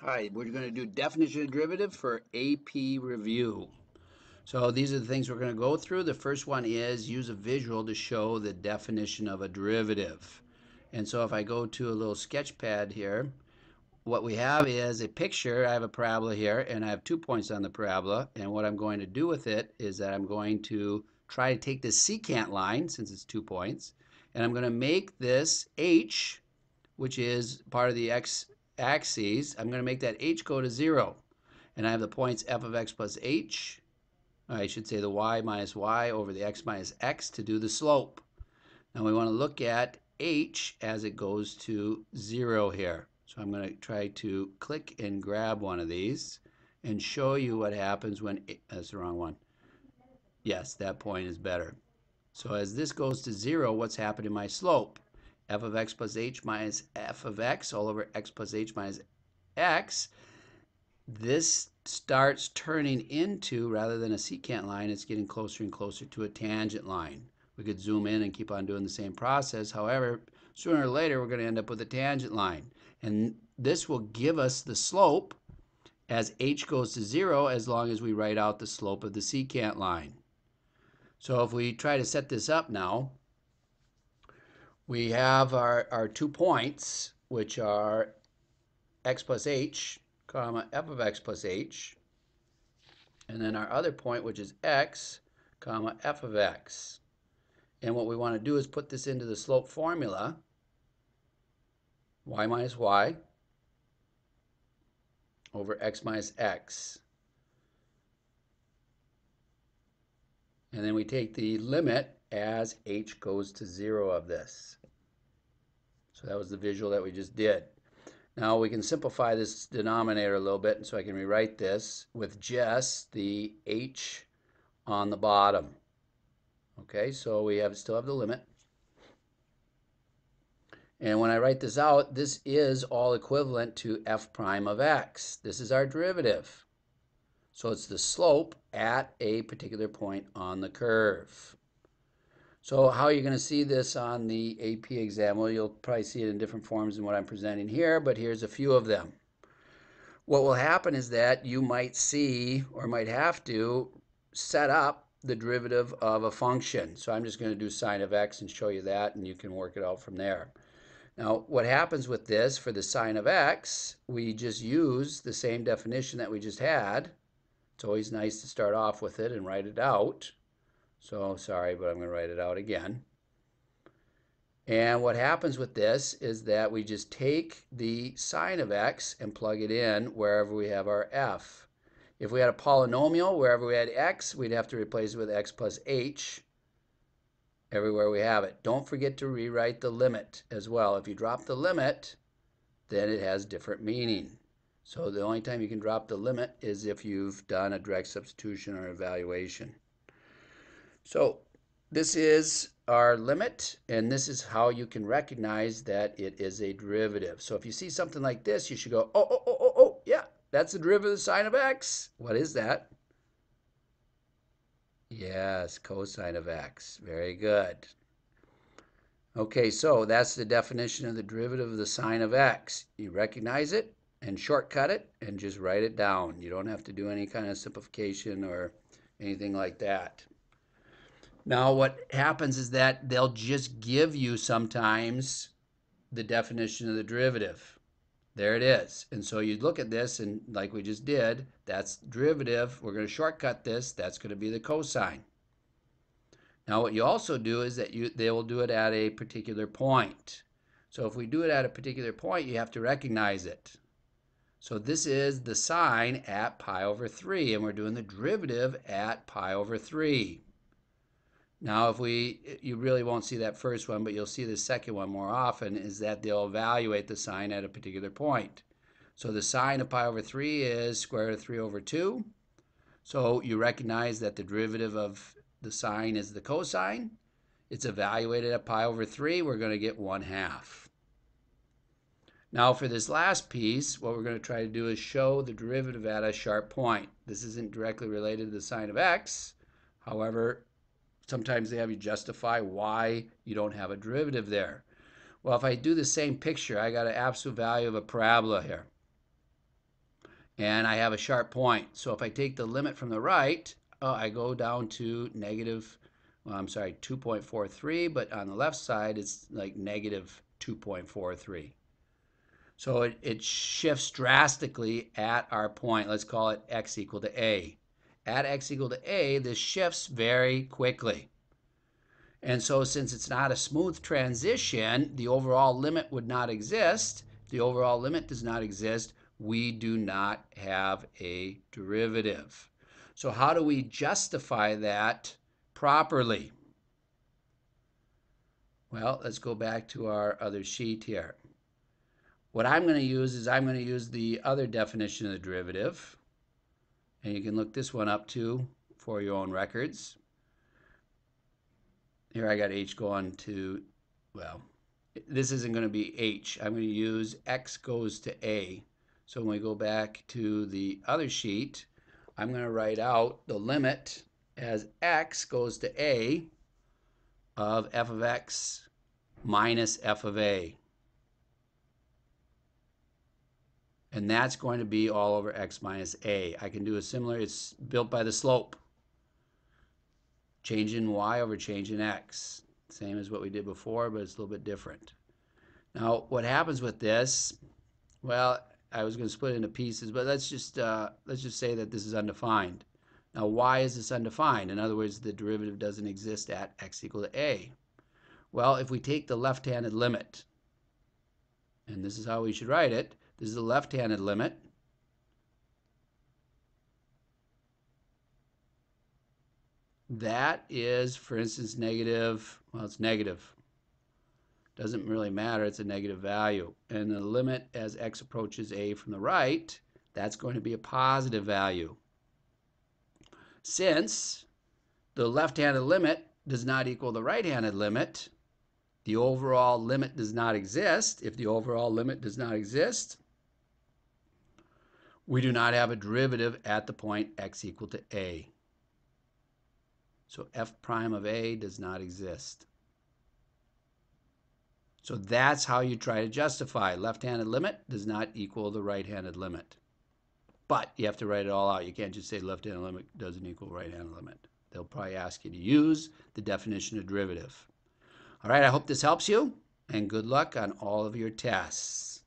Hi, we're going to do definition of derivative for AP review. So these are the things we're going to go through. The first one is use a visual to show the definition of a derivative. And so if I go to a little sketch pad here, what we have is a picture. I have a parabola here and I have 2 points on the parabola. And what I'm going to do with it is that I'm going to try to take this secant line, since it's 2 points, and I'm going to make this H, which is part of the x-axis, I'm going to make that h go to 0. And I have the points f of x plus h, I should say the y minus y over the x minus x to do the slope. Now we want to look at h as it goes to 0 here. So I'm going to try to click and grab one of these and show you what happens when, that's the wrong one. Yes, that point is better. So as this goes to 0, what's happened in my slope? F of x plus h minus f of x all over x plus h minus x. This starts turning into, rather than a secant line, it's getting closer and closer to a tangent line. We could zoom in and keep on doing the same process. However, sooner or later, we're going to end up with a tangent line. And this will give us the slope as h goes to 0 as long as we write out the slope of the secant line. So if we try to set this up now, we have our 2 points, which are x plus h, comma, f of x plus h, and then our other point, which is x, comma, f of x. And what we want to do is put this into the slope formula, y minus y over x minus x. And then we take the limit as h goes to 0 of this. So that was the visual that we just did. Now we can simplify this denominator a little bit, and so I can rewrite this with just the h on the bottom. Okay, so we still have the limit. And when I write this out, this is all equivalent to f prime of x. This is our derivative. So it's the slope at a particular point on the curve. So how are you going to see this on the AP exam? Well, you'll probably see it in different forms than what I'm presenting here, but here's a few of them. What will happen is that you might see or might have to set up the derivative of a function. So I'm just going to do sine of x and show you that, and you can work it out from there. Now, what happens with this for the sine of x, we just use the same definition that we just had. It's always nice to start off with it and write it out. So sorry, but I'm going to write it out again. And what happens with this is that we just take the sine of x and plug it in wherever we have our f. If we had a polynomial, wherever we had x, we'd have to replace it with x plus h everywhere we have it. Don't forget to rewrite the limit as well. If you drop the limit, then it has different meaning. So the only time you can drop the limit is if you've done a direct substitution or evaluation. So this is our limit, and this is how you can recognize that it is a derivative. So if you see something like this, you should go, oh, yeah, that's the derivative of the sine of x. What is that? Yes, cosine of x. Very good. Okay, so that's the definition of the derivative of the sine of x. You recognize it and shortcut it and just write it down. You don't have to do any kind of simplification or anything like that. Now, what happens is that they'll just give you sometimes the definition of the derivative. There it is. And so you look at this, and like we just did, that's derivative. We're going to shortcut this. That's going to be the cosine. Now, what you also do is that they will do it at a particular point. So if we do it at a particular point, you have to recognize it. So this is the sine at pi over 3, and we're doing the derivative at pi over 3. Now, you really won't see that first one, but you'll see the second one more often, is that they'll evaluate the sine at a particular point. So the sine of pi over 3 is square root of 3 over 2. So you recognize that the derivative of the sine is the cosine. It's evaluated at pi over 3. We're going to get 1/2. Now for this last piece, what we're going to try to do is show the derivative at a sharp point. This isn't directly related to the sine of x. However, sometimes they have you justify why you don't have a derivative there. Well, if I do the same picture, I got an absolute value of a parabola here. and I have a sharp point. So if I take the limit from the right, I go down to negative, well, I'm sorry, 2.43, but on the left side, it's like negative 2.43. So it shifts drastically at our point. Let's call it x equal to a. At x equal to a, this shifts very quickly. And so since it's not a smooth transition, the overall limit would not exist. If the overall limit does not exist, we do not have a derivative. So how do we justify that properly? Well, let's go back to our other sheet here. What I'm going to use is I'm going to use the other definition of the derivative. And you can look this one up too for your own records. Here I got h going to, well, this isn't going to be h. I'm going to use x goes to a. So when we go back to the other sheet, I'm going to write out the limit as x goes to a of f of x minus f of a. And that's going to be all over x minus a. I can do a similar, it's built by the slope. Change in y over change in x. Same as what we did before, but it's a little bit different. Now, what happens with this, well, I was going to split it into pieces, but let's just say that this is undefined. Now, why is this undefined? In other words, the derivative doesn't exist at x equal to a. Well, if we take the left-handed limit, and this is how we should write it, this is the left-handed limit. That is, for instance, negative, well, it's negative. Doesn't really matter, it's a negative value. And the limit as x approaches a from the right, that's going to be a positive value. Since the left-handed limit does not equal the right-handed limit, the overall limit does not exist. If the overall limit does not exist, we do not have a derivative at the point x equal to a. So f prime of a does not exist. So that's how you try to justify. Left-handed limit does not equal the right-handed limit. But you have to write it all out. You can't just say left-handed limit doesn't equal right-handed limit. They'll probably ask you to use the definition of derivative. All right, I hope this helps you, and good luck on all of your tests.